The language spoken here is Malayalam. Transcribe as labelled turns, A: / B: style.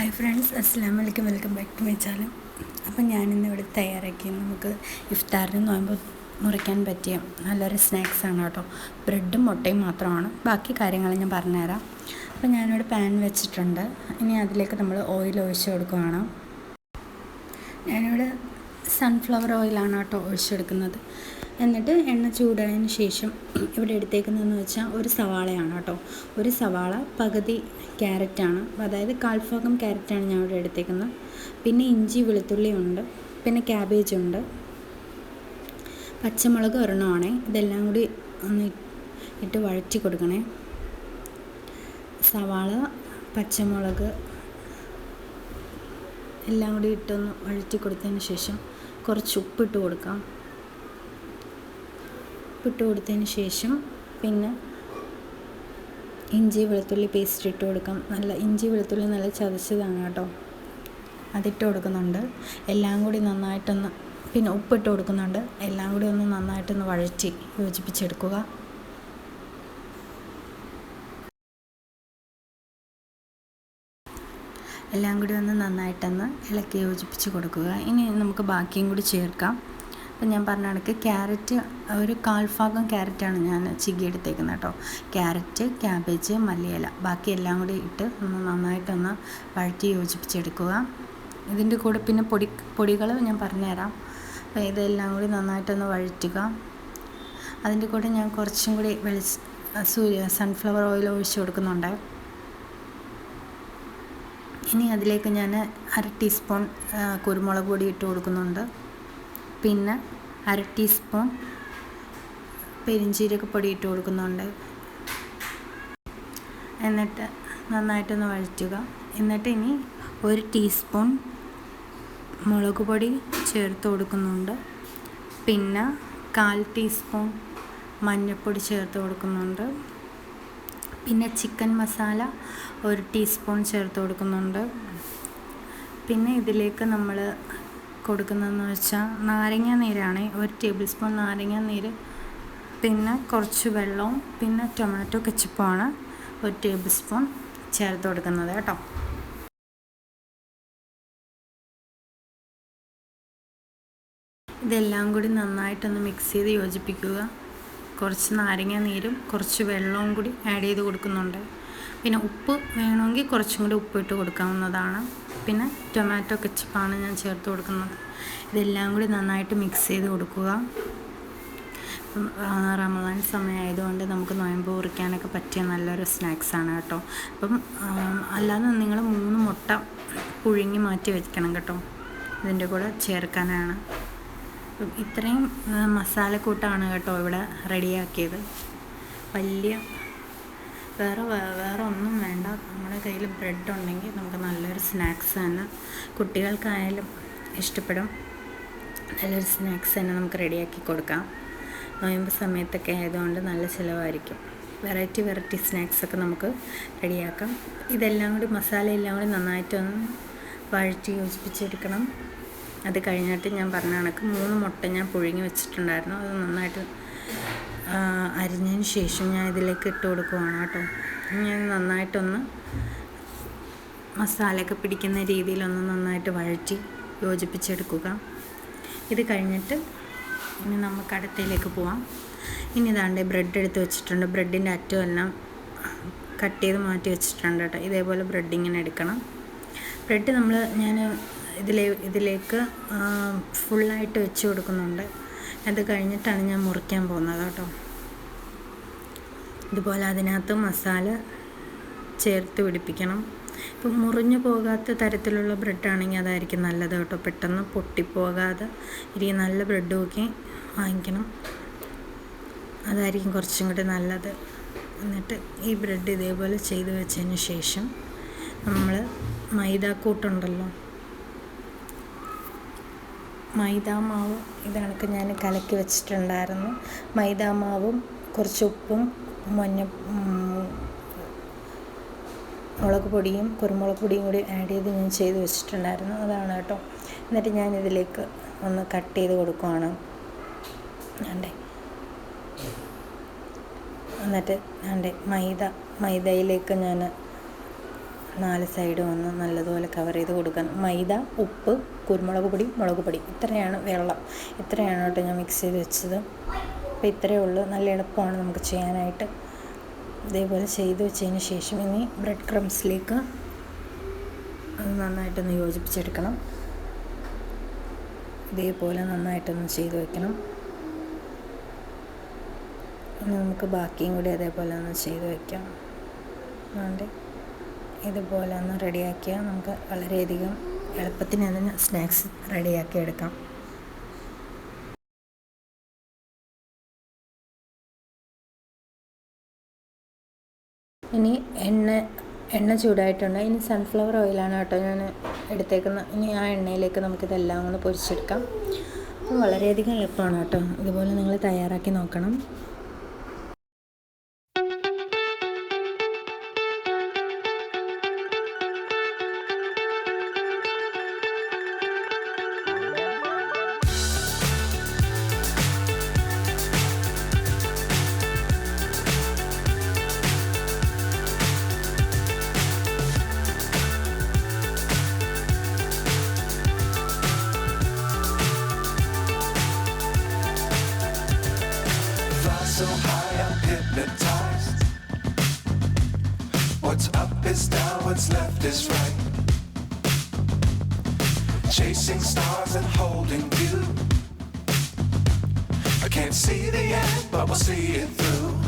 A: ഹായ് ഫ്രണ്ട്സ്, അസ്സലാമു അലൈക്കും. Welcome back to my channel. അപ്പം ഞാനിന്ന് ഇവിടെ തയ്യാറാക്കി നമുക്ക് ഇഫ്താറിന് നോയമ്പ് മുറിക്കാൻ പറ്റിയ നല്ലൊരു സ്നാക്സാണ് കേട്ടോ. ബ്രെഡും മുട്ടയും മാത്രമാണ്, ബാക്കി കാര്യങ്ങൾ ഞാൻ പറഞ്ഞുതരാം. അപ്പം ഞാനിവിടെ പാൻ വെച്ചിട്ടുണ്ട്. ഇനി അതിലേക്ക് നമ്മൾ ഓയിൽ ഒഴിച്ച് കൊടുക്കുകയാണ്. ഞാനിവിടെ സൺഫ്ലവർ ഓയിലാണ് കേട്ടോ ഒഴിച്ചെടുക്കുന്നത്. എന്നിട്ട് എണ്ണ ചൂടായതിന് ശേഷം ഇവിടെ എടുത്തേക്കുന്നതെന്ന് വെച്ചാൽ ഒരു സവാളയാണ് കേട്ടോ. ഒരു സവാള, പകുതി ക്യാരറ്റാണ്, അതായത് കാൽഭാഗം ക്യാരറ്റാണ് ഞാൻ ഇവിടെ എടുത്തേക്കുന്നത്. പിന്നെ ഇഞ്ചി വെളുത്തുള്ളി ഉണ്ട്, പിന്നെ ക്യാബേജ് ഉണ്ട്, പച്ചമുളക് ഒരെണ്ണമാണേ. ഇതെല്ലാം കൂടി ഒന്ന് ഇട്ട് വഴറ്റി കൊടുക്കണേ. സവാള, പച്ചമുളക് എല്ലാം കൂടി ഇട്ടൊന്ന് വഴറ്റി കൊടുത്തതിന് ശേഷം കുറച്ച് ഉപ്പിട്ട് കൊടുക്കാം. ഉപ്പിട്ട് കൊടുത്തതിന് ശേഷം പിന്നെ ഇഞ്ചി വെളുത്തുള്ളി പേസ്റ്റ് ഇട്ട് കൊടുക്കാം. നല്ല ഇഞ്ചി വെളുത്തുള്ളി നല്ല ചതച്ചതാണ് കേട്ടോ, അതിട്ട് കൊടുക്കുന്നുണ്ട്. എല്ലാം കൂടി നന്നായിട്ടൊന്ന്, പിന്നെ ഉപ്പിട്ട് കൊടുക്കുന്നുണ്ട്. എല്ലാം കൂടി ഒന്ന് നന്നായിട്ടൊന്ന് വഴറ്റി യോജിപ്പിച്ചെടുക്കുക. എല്ലാം കൂടി ഒന്ന് നന്നായിട്ടൊന്ന് ഇളക്കി യോജിപ്പിച്ച് കൊടുക്കുക. ഇനി നമുക്ക് ബാക്കിയും കൂടി ചേർക്കാം. അപ്പം ഞാൻ പറഞ്ഞ കണക്ക് ക്യാരറ്റ്, ഒരു കാൽഭാഗം ക്യാരറ്റാണ് ഞാൻ ചികിയെടുത്തേക്കുന്നത് കേട്ടോ. ക്യാരറ്റ്, ക്യാബേജ്, മല്ലിയില, ബാക്കി എല്ലാം കൂടി ഇട്ട് ഒന്ന് നന്നായിട്ടൊന്ന് വഴറ്റി യോജിപ്പിച്ചെടുക്കുക. ഇതിൻ്റെ കൂടെ പിന്നെ പൊടികൾ ഞാൻ പറഞ്ഞുതരാം. അപ്പോൾ ഇതെല്ലാം കൂടി നന്നായിട്ടൊന്ന് വഴറ്റുക. അതിൻ്റെ കൂടെ ഞാൻ കുറച്ചും കൂടി സൺഫ്ലവർ ഓയിൽ ഒഴിച്ച് കൊടുക്കുന്നുണ്ട്. ഇനി അതിലേക്ക് ഞാൻ 1/2 ടീസ്പൂൺ കുരുമുളക് പൊടി ഇട്ട് കൊടുക്കുന്നുണ്ട്. പിന്നെ 1/2 ടീസ്പൂൺ പെരിഞ്ജീരകപ്പൊടി ഇട്ട് കൊടുക്കുന്നുണ്ട്. എന്നിട്ട് നന്നായിട്ടൊന്ന് വഴറ്റുക. എന്നിട്ട് ഇനി 1 ടീസ്പൂൺ മുളക് പൊടി ചേർത്ത് കൊടുക്കുന്നുണ്ട്. പിന്നെ 1/4 ടീസ്പൂൺ മഞ്ഞൾപ്പൊടി ചേർത്ത് കൊടുക്കുന്നുണ്ട്. പിന്നെ ചിക്കൻ മസാല 1 ടീസ്പൂൺ ചേർത്ത് കൊടുക്കുന്നുണ്ട്. പിന്നെ ഇതിലേക്ക് നമ്മൾ കൊടുക്കുന്നതെന്ന് വെച്ചാൽ നാരങ്ങ നീരാണ്, 1 ടേബിൾ സ്പൂൺ നാരങ്ങ നീര്, പിന്നെ കുറച്ച് വെള്ളവും പിന്നെ ടൊമാറ്റോ കെച്ചപ്പുമാണ് 1 ടേബിൾ സ്പൂൺ ചേർത്ത് കൊടുക്കുന്നത് കേട്ടോ. ഇതെല്ലാം കൂടി നന്നായിട്ടൊന്ന് മിക്സ് ചെയ്ത് യോജിപ്പിക്കുക. കുറച്ച് നാരങ്ങ നീരും കുറച്ച് വെള്ളവും കൂടി ആഡ് ചെയ്ത് കൊടുക്കുന്നുണ്ട്. പിന്നെ ഉപ്പ് വേണമെങ്കിൽ കുറച്ചും കൂടി ഉപ്പിട്ട് കൊടുക്കാവുന്നതാണ്. പിന്നെ ടൊമാറ്റോ കെച്ചപ്പാണ് ഞാൻ ചേർത്ത് കൊടുക്കുന്നത്. ഇതെല്ലാം കൂടി നന്നായിട്ട് മിക്സ് ചെയ്ത് കൊടുക്കുക. റമദാൻ സമയമായതുകൊണ്ട് നമുക്ക് നോയമ്പ് കുറിക്കാനൊക്കെ പറ്റിയ നല്ലൊരു സ്നാക്സാണ് കേട്ടോ. അപ്പം അല്ലാതെ നിങ്ങൾ 3 മുട്ട പുഴുങ്ങി മാറ്റി വയ്ക്കണം കേട്ടോ, ഇതിൻ്റെ കൂടെ ചേർക്കാനാണ്. അപ്പം ഇത്രയും മസാലക്കൂട്ടാണ് കേട്ടോ ഇവിടെ റെഡിയാക്കിയത്. വേറെ ഒന്നും വേണ്ട. നമ്മുടെ കയ്യിൽ ബ്രെഡ് ഉണ്ടെങ്കിൽ നമുക്ക് നല്ലൊരു സ്നാക്സ് തന്നെ, കുട്ടികൾക്കായാലും ഇഷ്ടപ്പെടും. നല്ലൊരു സ്നാക്സ് തന്നെ നമുക്ക് റെഡിയാക്കി കൊടുക്കാം. നോയമ്പ് സമയത്തൊക്കെ ആയതുകൊണ്ട് നല്ല ചിലവായിരിക്കും. വെറൈറ്റി സ്നാക്സൊക്കെ നമുക്ക് റെഡിയാക്കാം. ഇതെല്ലാം കൂടി മസാലയെല്ലാം കൂടി നന്നായിട്ടൊന്ന് വഴറ്റി യോജിപ്പിച്ചെടുക്കണം. അത് കഴിഞ്ഞിട്ട് ഞാൻ പറഞ്ഞ കണക്ക് 3 മുട്ട ഞാൻ പുഴുങ്ങി വെച്ചിട്ടുണ്ടായിരുന്നു. അത് നന്നായിട്ട് അരിഞ്ഞതിന് ശേഷം ഞാൻ ഇതിലേക്ക് ഇട്ട് കൊടുക്കുവാണ് കേട്ടോ. ഞാൻ നന്നായിട്ടൊന്ന് മസാലയൊക്കെ പിടിക്കുന്ന രീതിയിലൊന്ന് നന്നായിട്ട് വഴറ്റി യോജിപ്പിച്ചെടുക്കുക. ഇത് കഴിഞ്ഞിട്ട് ഇനി നമുക്ക് അടുത്തയിലേക്ക് പോവാം. ഇനി ഇതാണ്ട് ബ്രെഡ് എടുത്ത് വെച്ചിട്ടുണ്ട്. ബ്രെഡിൻ്റെ അറ്റമെല്ലാം കട്ട് ചെയ്ത് മാറ്റി വെച്ചിട്ടുണ്ട് കേട്ടോ. ഇതേപോലെ ബ്രെഡ് ഇങ്ങനെ എടുക്കണം. ബ്രെഡ് ഞാൻ ഇതിലേക്ക് ഫുള്ളായിട്ട് വെച്ച് കൊടുക്കുന്നുണ്ട്. അത് കഴിഞ്ഞിട്ടാണ് ഞാൻ മുറിക്കാൻ പോകുന്നത് കേട്ടോ. ഇതുപോലെ അതിനകത്ത് മസാല ചേർത്ത് പിടിപ്പിക്കണം. ഇപ്പം മുറിഞ്ഞു പോകാത്ത തരത്തിലുള്ള ബ്രെഡാണെങ്കിൽ അതായിരിക്കും നല്ലത് കേട്ടോ. പെട്ടെന്ന് പൊട്ടിപ്പോകാതെ ഇരിക്കും നല്ല ബ്രെഡ് നോക്കി വാങ്ങിക്കണം, അതായിരിക്കും കുറച്ചും കൂടി നല്ലത്. എന്നിട്ട് ഈ ബ്രെഡ് ഇതേപോലെ ചെയ്ത് വെച്ചതിന് ശേഷം നമ്മൾ മൈദാക്കൂട്ടുണ്ടല്ലോ, മൈദാമാവ് ഇതണക്ക് ഞാൻ കലക്കി വെച്ചിട്ടുണ്ടായിരുന്നു. മൈദാമാവും കുറച്ച് ഉപ്പും മുളക് പൊടിയും കുരുമുളക് പൊടിയും കൂടി ആഡ് ചെയ്ത് ഞാൻ ചെയ്ത് വെച്ചിട്ടുണ്ടായിരുന്നു. അതാണ് കേട്ടോ. എന്നിട്ട് ഞാൻ ഇതിലേക്ക് ഒന്ന് കട്ട് ചെയ്ത് കൊടുക്കുവാണ്. എന്നിട്ട് മൈദയിലേക്ക് ഞാൻ 4 സൈഡും ഒന്ന് നല്ലതുപോലെ കവർ ചെയ്ത് കൊടുക്കണം. മൈദ, ഉപ്പ്, കുരുമുളക് പൊടി, മുളക് പൊടി, ഇത്രയാണ് വെള്ളം, ഇത്രയാണ് കേട്ടോ ഞാൻ മിക്സ് ചെയ്ത് വെച്ചത്. അപ്പോൾ ഇത്രയേ ഉള്ളൂ. നല്ല എളുപ്പമാണ് നമുക്ക് ചെയ്യാനായിട്ട്. ഇതേപോലെ ചെയ്ത് വെച്ചതിന് ശേഷം ഇനി ബ്രെഡ് ക്രംസിലേക്ക് അത് നന്നായിട്ടൊന്ന് യോജിപ്പിച്ചെടുക്കണം. ഇതേപോലെ നന്നായിട്ടൊന്ന് ചെയ്ത് വയ്ക്കണം. ഇനി നമുക്ക് ബാക്കിയും കൂടി അതേപോലെ ഒന്ന് ചെയ്ത് വയ്ക്കാം. അതുകൊണ്ട് ഇതുപോലെ ഒന്ന് റെഡിയാക്കിയാൽ നമുക്ക് വളരെയധികം എളുപ്പത്തിന് അതിന് സ്നാക്സ് റെഡിയാക്കി എടുക്കാം. ഇനി എണ്ണ ചൂടായിട്ടുണ്ട്. ഇനി സൺഫ്ലവർ ഓയിലാണ് കേട്ടോ ഞാൻ എടുത്തേക്കുന്നത്. ഇനി ആ എണ്ണയിലേക്ക് നമുക്കിതെല്ലാം ഒന്ന് പൊരിച്ചെടുക്കാം. അപ്പോൾ വളരെയധികം എളുപ്പമാണ് കേട്ടോ. ഇതുപോലെ നിങ്ങൾ തയ്യാറാക്കി നോക്കണം.
B: So high I'm hypnotized. What's up is down, what's left is right. Chasing stars and holding you. I can't see the end, but we'll see it through.